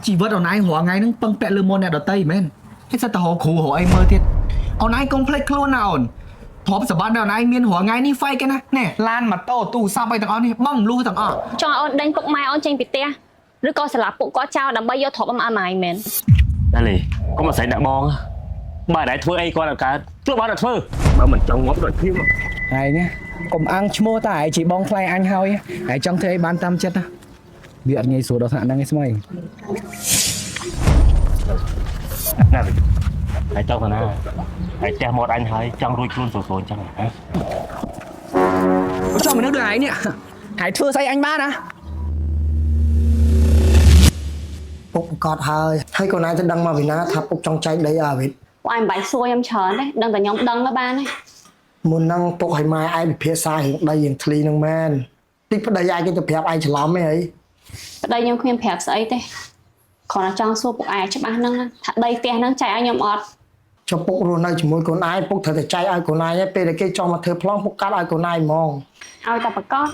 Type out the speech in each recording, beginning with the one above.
chỉ vớt ở này hóa ngay nó băng bẹ lừa môn này đợt tây men hết sao tao họ khủ họ em mơ thiệt ở này complex luôn nào thọpสะบัด này miênหัวไงนี่ไฟกันนะแน่ลานมาโตตู่ซาไปต่างอ้อนี่บ้องรู้ต่างอ้อចង់ឲ្យអូនដេញពុកម៉ែអូនចេញពីផ្ទះឬក៏ស្លាប់ពុកគាត់ចោលដើម្បីយកទ្រព្យអំណាចមែនนั่นเลยก็มาใส่ดักบองบ้านไหนធ្វើអីគាត់អត់កើតធ្វើបានអត់ធ្វើបើមិនចង់ងាប់ដូចខ្ញុំហើយនេះកុំអាំងឈ្មោះតែឯងជីបងថ្លៃអញហើយហើយចង់ធ្វើអីបានតាមចិត្តណាវាអត់ងាយស្រួលដល់ថ្នាក់ហ្នឹងឯងស្មៃណាហើយទៅណាហើយផ្ទះមកអញហើយចង់រួចខ្លួនស្រួលៗចឹងហ៎ចង់មកនឹកដូចឯងនេះហើយធ្វើស្អីអញបានណាពុកកត់ហើយកូនឯងទៅដឹងមកពីណាថាពុកចង់ចែកដីអាវិតពួកឯងមិនបាច់សួរខ្ញុំច្រើនទេដឹងតែខ្ញុំដឹងទៅបានទេមុនហ្នឹងពុកឲ្យម៉ែឯងពិភាក្សារឿងដីរឿងធ្លីហ្នឹងមែនតិចប្តីឯងគេទៅប្រាប់ឯងច្រឡំហីប្តីខ្ញុំគ្មានប្រាប់ស្អីទេគ្រាន់តែចង់សួរពួកឯងច្បាស់ហ្នឹងថាដីផ្ទះហ្នឹងចែកឲ្យខ្ញុំអត់ចុះពុករស់នៅជាមួយកូនឯងពុកត្រូវតែចែកឲ្យកូនឯងឯងពេលដែលគេចង់មកធ្វើប្លង់ពុកកាត់ឲ្យកូនឯងហ្មងឲ្យតែប្រកាស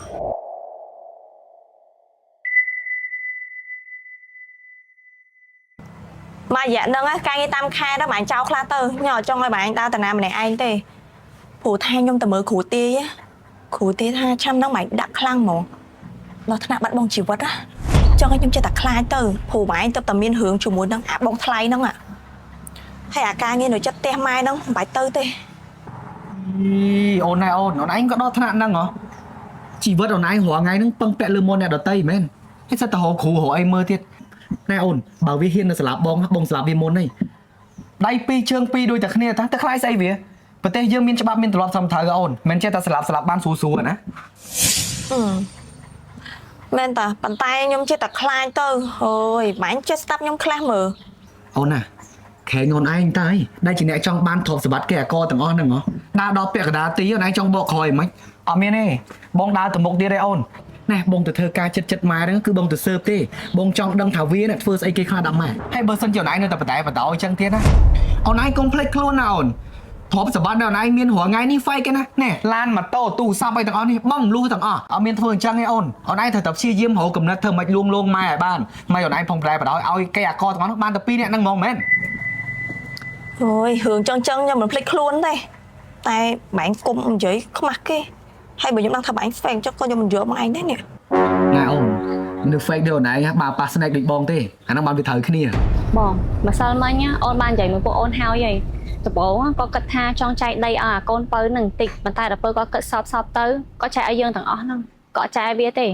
មករយៈហ្នឹងការងារតាមខែដល់បាញ់ចោលខ្លះទៅញ៉ាំចង់ឲ្យបាញ់ដើរតាណាម្នាក់ឯងទេព្រោះថាខ្ញុំទៅមើលគ្រូទាយថាឆ្នាំហ្នឹងបាញ់ដាក់ខ្លាំងហ្មងដល់ថ្នាក់បាត់បង់ជីវិតណាចង់ឲ្យខ្ញុំចេះតែខ្លាចទៅព្រោះបាញ់ទៅតែមានរឿងជាមួយនឹងអាបងថ្លៃហ្នឹងហើយអាការងារនៅចិត្តផ្ទះម៉ែហ្នឹងមិនបាច់ទៅទេអូនណែអូនឯងក៏ដល់ថ្នាក់ហ្នឹងហ៎ជីវិតអូនឯងរាល់ថ្ងៃហ្នឹងពឹងពាក់លើមុនអ្នកដតីមែនហើយសិតតែរកគ្រូរកអីមើលទៀតណែអូនបើវាហ៊ាននៅស្លាប់បងស្លាប់វាមុនហីដៃពីរជើងពីរដូចតែគ្នាតែខ្លាចស្អីវាប្រទេសយើងមានច្បាប់មានទម្លាប់ត្រឹមត្រូវអូនមិនចេះតែស្លាប់បានស្រួលណាមែនតាប៉ុន្តែខ្ញុំចេះតែខ្លាចទៅអើយបាញ់ចេះស្ដាប់ខ្ញុំខ្លះមើលអូនណាខែងអូនឯងតើដែលជាអ្នកចង់បានទ្រព្យសម្បត្តិគេអាកទាំងអស់ហ្នឹងហ៎ដើរដល់ពាក់កណ្ដាលទីអូនឯងចង់បកក្រោយហ្មងអត់មានទេបងដើរទៅមុខទៀតទេអូនណែបងទៅធ្វើការចិត្តម៉ែហ្នឹងគឺបងទៅស៊ើបទេបងចង់ដឹងថាវាធ្វើស្អីគេខ្លះដល់ម៉ែហើយបើសិនជាអូនឯងនៅតែបដបដោយអញ្ចឹងទៀតណាអូនឯងកុំភ្លេចខ្លួនណាអូនទ្រព្យសម្បត្តិអូនឯងមានរាល់ថ្ងៃនេះហ្វេកគេណាណែឡានម៉ូតូទូរស័ព្ទអីទាំងអស់នេះបងលួសទាំងអស់អត់មានធ្វើអញ្ចឹងទេអូនឯងត្រូវតែព្យាយាមរកកំណត់ធ្វើមិនលួងម៉ែឲ្យបានម៉ែអូនឯងផងប្រែបដោយឲ្យគេអាកទាំងអស់នោះបានតែ2នាក់ហ្នឹងហ្មងមែនអូយរឿងចឹងខ្ញុំមិនភ្លេចខ្លួនទេតែបាញ់គុំនិយាយខ្មាស់គេហើយបើខ្ញុំដឹងថាបាញ់ fake ចុះក៏ខ្ញុំមិនយល់មកឯងដែរនេះណែអូននៅ fake ដូចអូនឯងបើប៉ះ snake ដូចបងទេអាហ្នឹងបានវាត្រូវគ្នាបងម្សិលមិញអូនបាននិយាយមួយពួកអូនហើយហីដំបូងក៏គិតថាចង់ចែកដីឲ្យអាកូនបើនឹងបន្តិចប៉ុន្តែដល់ពេលគាត់គិតសពទៅក៏ចែកឲ្យយើងទាំងអស់ហ្នឹងក៏ចែកវាទេ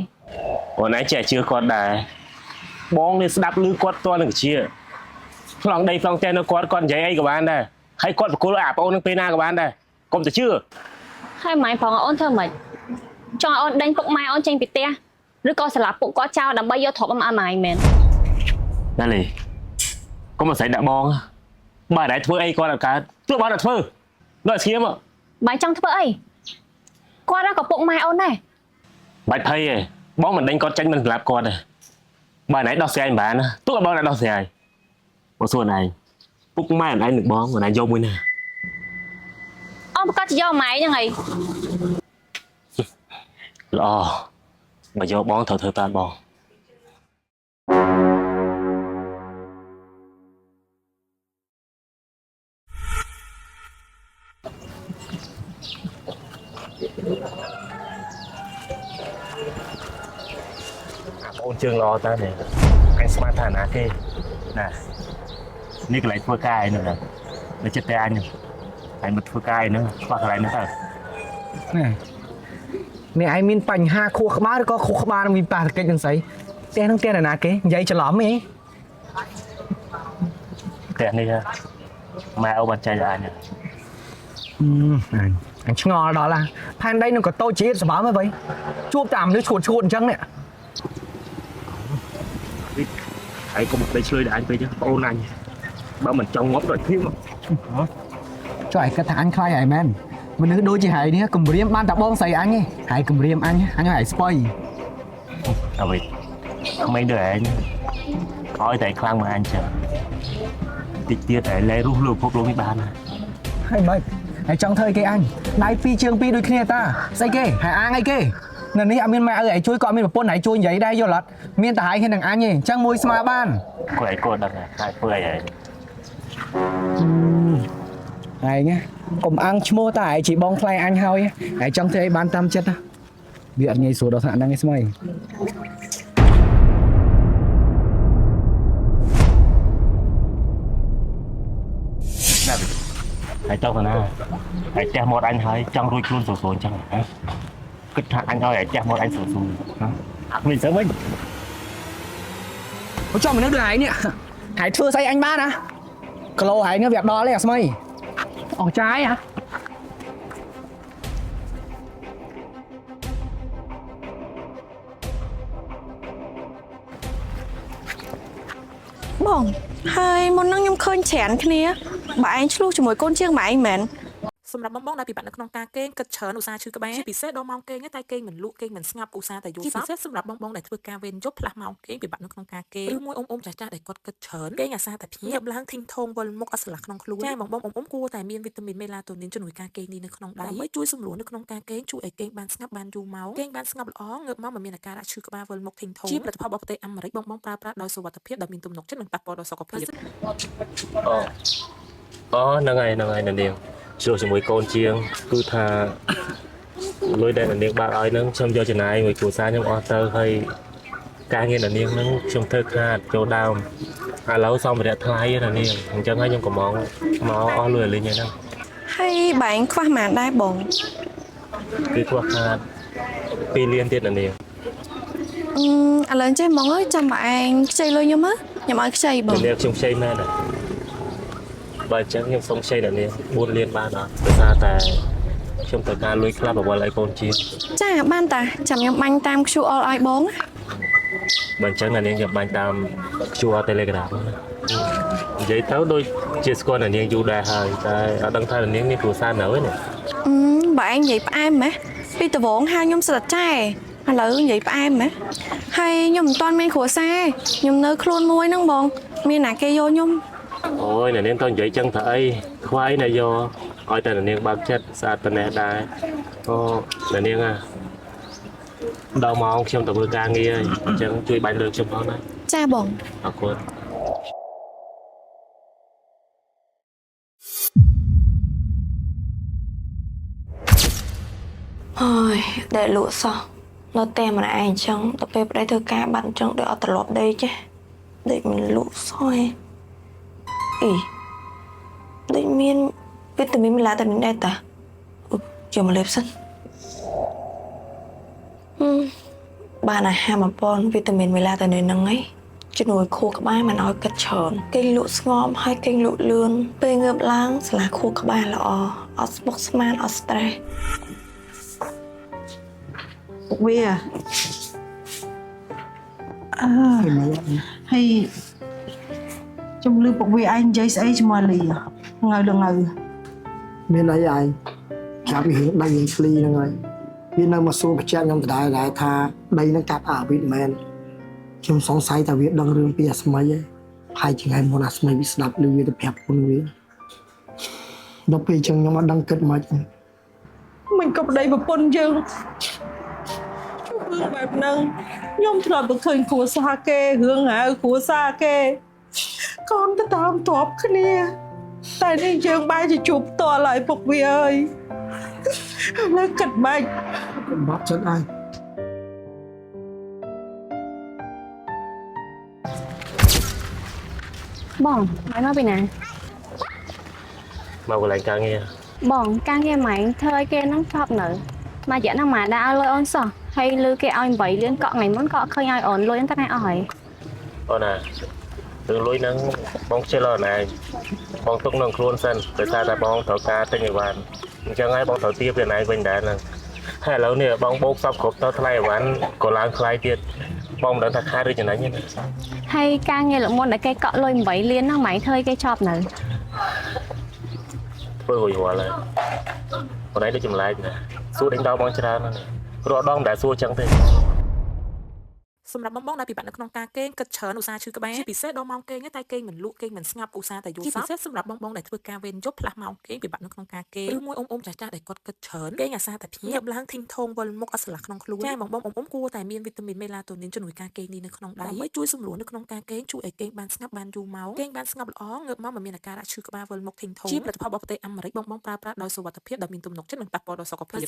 អូនឯងចេះជឿគាត់ដែរបងនេះស្ដាប់ឮគាត់តនឹងជាប្លង់ដីប្លង់ផ្ទះនៅគាត់និយាយអីក៏បានដែរហើយគាត់បកគលឲ្យអាប្អូននឹងពេលណាក៏បានដែរកុំទៅជឿហើយម៉ែផងអូនធ្វើម៉េចចង់ឲ្យអូនដេញពុកម៉ែអូនចេញពីផ្ទះឬក៏ស្លាប់ពុកគាត់ចោលដើម្បីយកទ្រព្យអំណាចមែនណាលីកុំមកใส่ដាក់បងបើណែធ្វើអីគាត់អត់កើតធ្វើបានអត់ធ្វើដល់ស្ងៀមបាយចង់ធ្វើអីគាត់ក៏ពុកម៉ែអូនដែរបាច់ភ័យទេបងមិនដេញគាត់ចាញ់មិនស្លាប់គាត់ទេបើណែដោះស្រាយមិនបានទោះឲ្យបងណែដោះស្រាយបងសួរណែពុកម៉ែអូនឯងនឹងបងអូនឯងយកមួយណាអូនប្រកាសជាយកម៉ែហ្នឹងហើយល្អបើយកបងត្រូវធ្វើតាមបងអូនជើងល្អតើនេះអញស្មានថាណាគេណានេះកន្លែងធ្វើការឯនោះនៅចិត្តតែអញហើយមកធ្វើការឯនោះខ្វះកន្លែងនោះទៅនេះឯងមានបញ្ហាខួរក្បាលឬក៏ខួរក្បាលនឹងមានប៉ះទង្គិចនឹងស្អីផ្ទះនឹងផ្ទះណាគេនិយាយច្រឡំហីផ្ទះនេះម៉ែអូបានចែកឲ្យអញអញឆ្ងល់ដល់ផែនដីនឹងក៏តូចជាតិសម្បើមហីវិញជួបតាមមនុស្សឈួតអញ្ចឹងនេះហើយកុំទៅឆ្លើយដល់អញពេកបងអូនអញបើមិនចង់ងាប់ដូចខ្ញុំចុះឯងគិតថាអញខ្លាចហើយមែនមនុស្សដូចជាហើយនេះគំរាមបានតែបងស្រីអញទេហើយគំរាមអញឲ្យស្បៃអ្វីក្មេងដូចឯងឲ្យតែខ្លាំងមកអញចឹងតិចទៀតតែលែរស់លើភពលោកនេះបានហើយមិនហើយចង់ធ្វើអីគេអញដៃពីរជើងពីរដូចគ្នាតាស្អីគេហើយអាងអីគេ នៅនេះអត់មានម៉ែឪឯងជួយក៏អត់មានប្រពន្ធឯងជួយនិយាយដែរយល់អត់មានតែឯងហ៊ាននឹងអញទេអញ្ចឹងមួយស្មើបាន cô ấy cô đừng hai phơi ấy ឯងកុំអាំងឈ្មោះតែឯងជីបងខ្លែងអញហើយឯងចង់ធ្វើអីបានតាមចិត្តណាវាអត់ងាយស្រួលដល់ថ្នាក់ហ្នឹងឯងស្មៃ hãy cho vào nào hãy che một anh hãy trong đôi luôn sổ sổ chẳng hả cứ thằng anh thôi hãy che một anh sổ sổ mình sẽ mình ចង់មកនៅដូចឯងនេះហើយធ្វើស្អីអញបានណាគីឡូហើយនេះវាដល់ទេអាស្មៃអស់ចាយហ៎ បងហើយមុនហ្នឹងខ្ញុំឃើញច្រើនគ្នាបើឯងឆ្លោះជាមួយកូនជាងម៉ែឯងមែន សម្រាប់បងដែលពិបាកនៅក្នុងការគេងគិតច្រើនឧស្សាហ៍ឈឺក្បាលពិសេសដល់ម៉ោងគេងតែគេងមិនលក់គេងមិនស្ងប់ឧស្សាហ៍តែយល់សោះពិសេសសម្រាប់បងដែលធ្វើការវេនយប់ផ្លាស់ម៉ោងគេងពិបាកនៅក្នុងការគេងឬមួយអ៊ំចាស់ចាស់ដែលគាត់គិតច្រើនគេងអាសាតែភ្ញាក់ឡើងធីងថងវល់មុខអត់ស្រឡះក្នុងខ្លួនចាបងអ៊ំគួរតែមានវីតាមីនមេឡាតូនីនជំនួយការគេងនេះនៅក្នុងដៃដើម្បីជួយសម្រួលនៅក្នុងការគេងជួយឲ្យគេងបានស្ងប់បានយូរម៉ោងគេងបានស្ងប់ល្អងើបមកមិនមានអាការៈឈឺក្បាលវល់មុខធីងថងជាផលិតផលរបស់ប្រទេសអាមេរិកបងប្រើប្រាស់ដោយសុវត្ថិភាពដែលមានទំនុកចិត្តនិងប៉ះពាល់ដល់សុខភាព nâng này nè niềng rồi chỉ mùi con chiêng cứ thà lối đây là niềng bạc ấy nâng trong do chuyện này người cụ xa nhưng author hay ca nghe là niềng nâng trong thơ hạt chỗ đào lâu xong rồi đã thay là niềng chẳng hay nhưng có máu lười lên như thế nào ហើយបែងខ្វះម៉ានដែរបង cứ qua hạt pi liên tiết là niềng ឥឡូវចេះមកអើយចាំបើឯងខ្ចីលុយខ្ញុំខ្ញុំឲ្យខ្ចីបង niềng trong xây mẹ này bà chẳng nhưng xong xây là niềng buôn liên ba đó từ xa tại trong thời gian lối club và lấy con chiêng ចាបានតាចាំខ្ញុំបាញ់តាម QR ឲ្យបង bạn chẳng là niềng nhập bạn tam chua telegram giấy táo đôi chia score là niềng du đà hơi tại ở đăng thay là niềng như phù sa nở này បើឯងនិយាយផ្អែមហ៎ពីដបងហៅខ្ញុំស្រិតចែឥឡូវនិយាយផ្អែមហ៎ហើយខ្ញុំមិនទាន់មានគ្រួសារខ្ញុំនៅខ្លួនមួយហ្នឹងបងមានណាគេយកខ្ញុំ ôi là niềng con giấy chân thấy khoái này do ôi tại là niềng bạc chất sạt tận này đài ô là niềng à đau máu trong tập ca nghe chẳng chui bánh được trong đó này ចាបង à quên ហើយដែលលក់សោះនៅតែម្នាក់ឯងចឹងទៅពេលប្តីធ្វើការបាត់ចឹងដូចអត់ត្រឡប់ដេកចេះដេកមិនលក់សោះអីដូចមានវីតាមីនមេឡាតូនីនដែរតាយកមកលេបសិនបានអាហារបំពន់វីតាមីនមេឡាតូនីនហ្នឹងឯងជំនួយខួរក្បាលមិនឲ្យគិតច្រើនគេងលក់ស្ងប់ហើយគេងលក់លឿនពេលងើបឡើងស្លាខួរក្បាលល្អអត់ស្មុគស្មាញអត់ stress វាហើយជំលឺពុកវាឯងនិយាយស្អីជាមួយលីងើលងើ មានអីឯងប្រាប់ពីរឿងដីនឹងឆ្លីហ្នឹងហើយវានៅមកសួរបញ្ជាក់ខ្ញុំដដែលថាដីនឹងកាត់អាវិតមែនខ្ញុំសង្ស័យថាវាដឹងរឿងពីអាស្មៃឯងហើយជាថ្ងៃមុនអាស្មៃវាស្ដាប់ឮវាទៅប្រាប់ខ្លួនវាដល់ពេលចឹងខ្ញុំអត់ដឹងគិតមិន មិនក៏ប្តីប្រពន្ធយើងរឿងបែបហ្នឹងខ្ញុំធ្លាប់ទៅឃើញគ្រួសារគេរឿងហៅគ្រួសារគេកូនទៅតាមតបគ្នាតែនេះយើងបែរជាជួបផ្ទាល់ហើយពុកវាអើយលើគិតបាច់ បាត់ចិត្តឯង បងម៉ែមកពីណា mau của lại ca nghe បងការងារម៉ែធ្វើឲ្យគេហ្នឹងថប់នៅមករយៈហ្នឹងម៉ែដាក់ឲ្យលុយអូនសោះហើយលឺគេឲ្យ8លានកក់ថ្ងៃមុនក៏ឃើញឲ្យអូនលុយហ្នឹងតែអស់ហើយ con à từ lối nắng bóng chơi lò này bóng tung nâng luôn sân từ xa ta bóng thở ca tên người bạn chẳng ai bóng thở tiếp về này bên đá nè hay lâu nè bóng bốc sắp cột tao thay ván có láng khai tiết bóng đã thật khai được cho này như này ហើយការងារលោកមុនដែលគេកក់លុយ8លានហ្នឹងម៉ែធ្វើឲ្យគេចប់នៅ thôi hồi hòa lại còn đấy được chùm lại nè xua đánh đau bóng chơi ra nè rồi đong đã xua chẳng thế សម្រាប់បងៗដែលពិបាកនៅក្នុងការគេងគិតច្រើនឧស្សាហ៍ឈឺក្បាលជាពិសេសដល់ម៉ោងគេងតែគេងមិនលក់គេងមិនស្ងប់ឧស្សាហ៍តែយល់សោកជាពិសេសសម្រាប់បងៗដែលធ្វើការវេនយប់ផ្លាស់ម៉ោងគេងពិបាកនៅក្នុងការគេងឬមួយអ៊ំចាស់ៗដែលគាត់គិតច្រើនគេងអាសាតែភ្ញាក់ឡើងធីងថងវិលមុខអត់ស្រឡះក្នុងខ្លួនចាបងអ៊ំគួរតែមានវីតាមីនមេឡាតូនីនជំនួយការគេងនេះនៅក្នុងដៃដើម្បីជួយសម្រួលនៅក្នុងការគេងជួយឲ្យគេងបានស្ងប់បានយូរម៉ោងគេងបានស្ងប់ល្អងើបមកមិនមានអាការៈឈឺក្បាលវិលមុខធីងថងជាផលិតផលរបស់ប្រទេសអាមេរិកបងប្រើប្រាស់ដោយសុវត្ថិភាពដែលមានទំនុកចិត្តនិងប៉ះពាល់ដល់សុខភាព